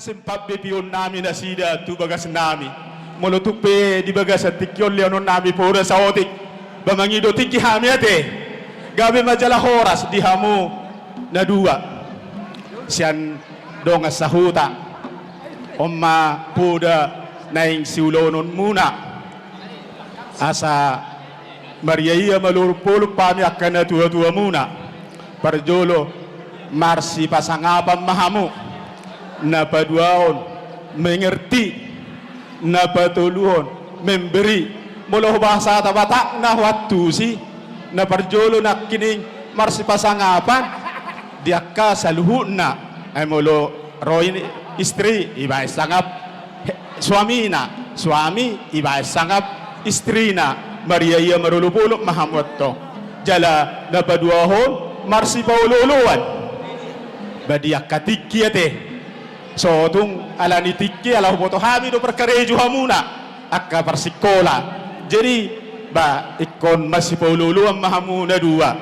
Sempabbe pion nami na sida tu bagas nami. Molotupe di bagas tikyon leonon nami pura sa otik. Bamangido tiki hami ate. Gabi majalah horas di hamu na dua. Sian dongas sa huta. Omma puda naing siulonon muna. Asa Maria malurupuluk pami akan na tua-tua muna. Parjolo marsi pasangapan mahamu. Na paduaon mengerti na patuluhon memberi molo bahasa tabatak na waktu si na parjolo na kining marsi pasangapan diakka saluhuna ay molo roin istri iba sangap suami iba sangap istri na Maria iya marulupulok mahamot to jala na paduahon marsi paululuan badiakka tikiate. So tung ala nitiki ala huboto hami do perkareju hamuna akka persikola. Jadi ba ikon masih paululuan mahamuna dua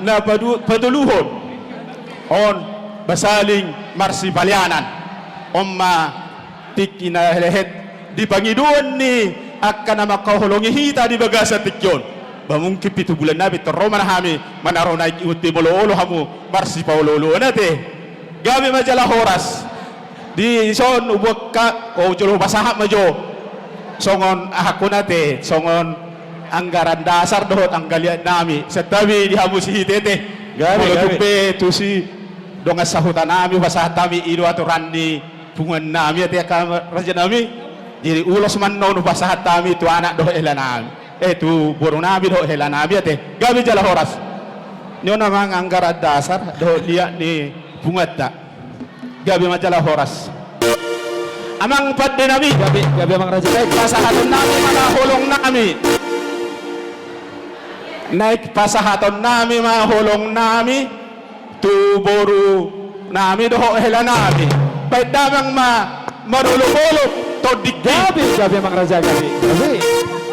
na paduluhon on basaling marsi palianan omma tiki na lehet di pangiduan ni akka na makahulungi hita di bagasa tikyon ba mungkin 7 bulan na bitro manahami manaro na iuti bolo hamu marsi paululuan ate gabi majalah horas di son ubok ka o jolo basahap majo songon ahakun nate songon anggaran dasar dohot anggalian nami setabi di hamu si hitete gabi tupe tu si dongas sahutan nami basah tami ido aturan di pungan nami ate ka raja nami jadi ulos man no basah tami tu anak doh elanami tu burung nami doh elanami ate gabi jala horas nyo namang anggaran dasar doh liat ni bungat gabi majalah horas amang padde nabi gabi amang raja naik pasahaton nami mana hulong nami naik pasahaton nami mana hulong nami tu boru nami doho hela nami baik damang maruluk-uluk todik gabi amang raja gabi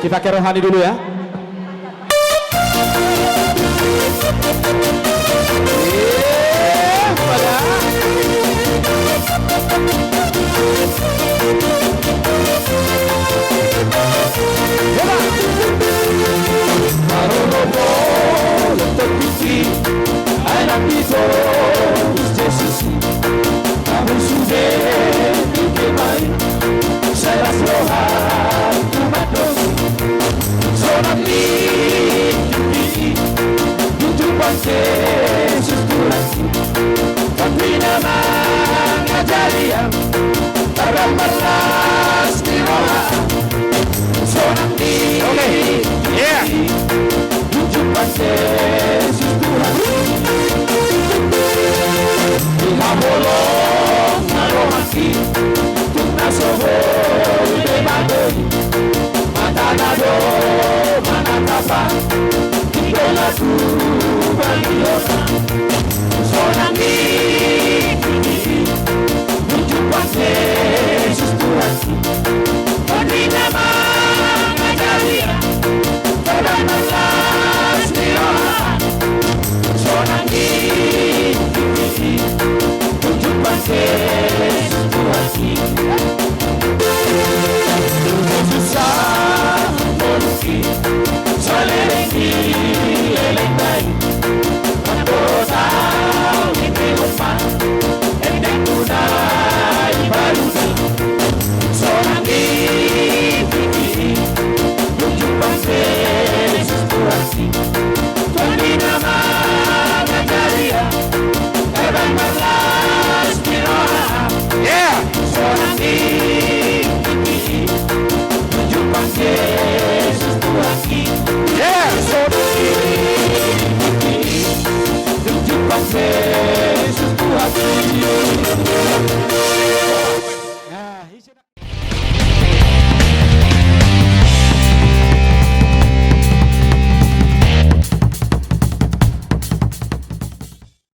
kita ke rohani dulu ya. Anak itu Yesus, kamu sudah dikemai, saya rohan kumatos, sonat ini, tujuh Yesus Tuhan, tapi nama ngajarian, terang berlas di rohan, sonat ini, tujuh Yesus Tuhan. Bolong narohaki tuna soho de badoi mata nado mana kapa idola tu baliona sonangi tujuan Yesus Tuhan beri nama ngajaria terbatas dirohan sonangi Yesus Tuhan susah meluki salereki lelendai anggota ini rumah endek tunai baruda seorang ini tujuan Yesus Tuhan beri nama ngajaria terang berlas dirohan seorang ini tujuan Yesus Tuhan seorang ini tujuan Yesus Tuhan